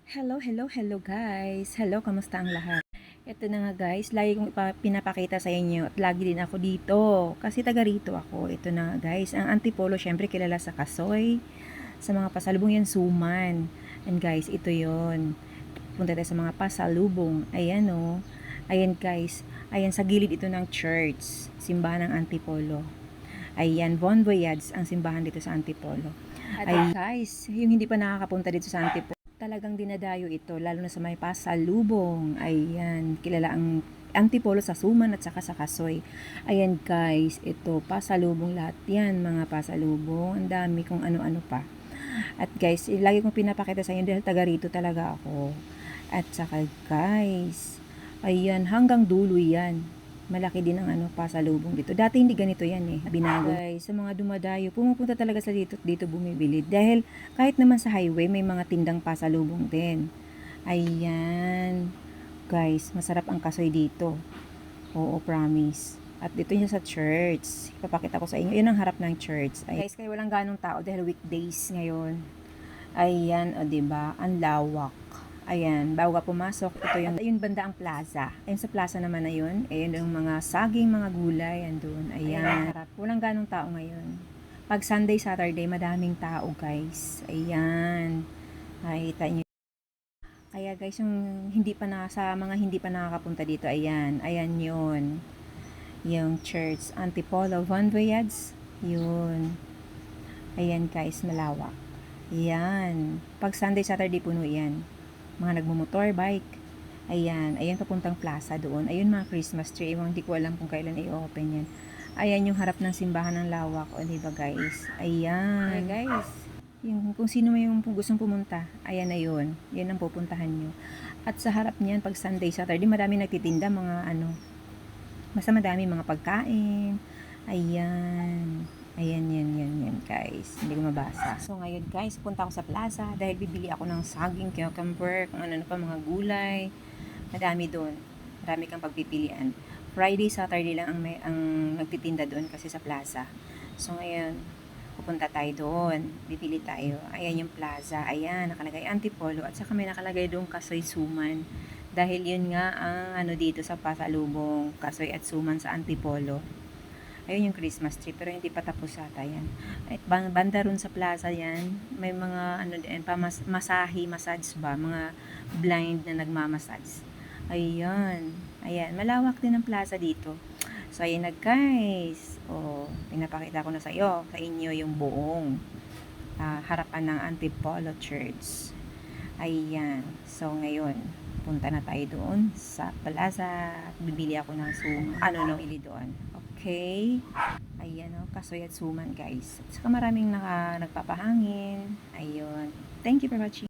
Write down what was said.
Hello, hello, hello guys. Hello, kamusta ang lahat? Ito na nga guys, lagi kong pinapakita sa inyo at lagi din ako dito. Kasi taga rito ako. Ito na nga guys, ang Antipolo syempre kilala sa kasoy, sa mga pasalubong yan suman. And guys, ito yon. Punta tayo sa mga pasalubong. Ayan o. Ayan guys, ayan sa gilid ito ng church, simbahan ng Antipolo. Ayan, Bon Voyage ang simbahan dito sa Antipolo. Ay guys, yung hindi pa nakakapunta dito sa Antipolo, talagang dinadayo ito, lalo na sa may pasalubong. Ayan, kilala ang Antipolo sa Suman at saka sa Kasoy. Ayan guys, ito, pasalubong lahat yan, mga pasalubong. Ang dami kung ano-ano pa. At guys, lagi kong pinapakita sa inyo dahil taga rito talaga ako. At saka guys, ayan, hanggang dulo yan. Malaki din ang pasalubong dito. Dati hindi ganito yan binago. Guys, sa mga dumadayo, pumupunta talaga sa dito bumibili. Dahil kahit naman sa highway, may mga tindang pasalubong din. Ayan. Guys, masarap ang kasoy dito. Oo, promise. At dito niya sa church. Ipapakita ko sa inyo. Yun ang harap ng church. Ay, guys, kaya walang ganong tao dahil weekdays ngayon. Ayan, o diba? Ang lawak. Ayan, bago ka pumasok, ito yung banda ang plaza. Ayun sa plaza naman na yun. Ayun yung mga saging, mga gulay, andun. Ayan, harap. Walang ganong tao ngayon. Pag Sunday, Saturday, madaming tao, guys. Ayan. Nakikita nyo. Kaya guys, yung sa mga hindi pa nakakapunta dito, ayan. Ayan yun. Yung church, Antipolo, Von Voyage. Yun. Ayan guys, malawak. Ayan. Pag Sunday, Saturday, puno yan. Mga nagmumotor, bike. Ayan, ayan papuntang plaza doon. Ayun mga Christmas tree. Ewan, hindi ko alam kung kailan i-open yan. Ayan yung harap ng simbahan ng lawak. O, diba guys? Ayan. Okay, guys. Yung, kung sino may yung gustong pumunta, ayan na yun. Yan ang pupuntahan nyo. At sa harap niyan, pag Sunday, Saturday, marami nagtitinda mga basta madami mga pagkain. Ayan. Ayan, yan, guys. Hindi ko mabasa. So, ngayon, guys, punta ako sa plaza dahil bibili ako ng saging, cucumber, kung ano pa, mga gulay. Madami doon. Marami kang pagpipilian. Friday, Saturday lang ang nagtitinda doon kasi sa plaza. So, ngayon, pupunta tayo doon. Bibili tayo. Ayan yung plaza. Ayan, nakalagay Antipolo. At saka may nakalagay doon Kasoy Suman. Dahil yun nga ang dito sa pasalubong, Kasoy at Suman sa Antipolo. Ayun yung Christmas tree, pero hindi pa tapos ata yan. At banda ron sa plaza yan, may mga massage ba, mga blind na nagmamassage. Ayun, ayan, malawak din ang plaza dito. So, ayun na guys. O, pinapakita ko na sa inyo yung buong harapan ng Antipolo Church. Ayan, so ngayon, punta na tayo doon sa plaza. Bibili ako ng bili doon. Okay. Ayan Kasoy at Suman guys. At saka maraming nagpapahangin. Ayun. Thank you for watching.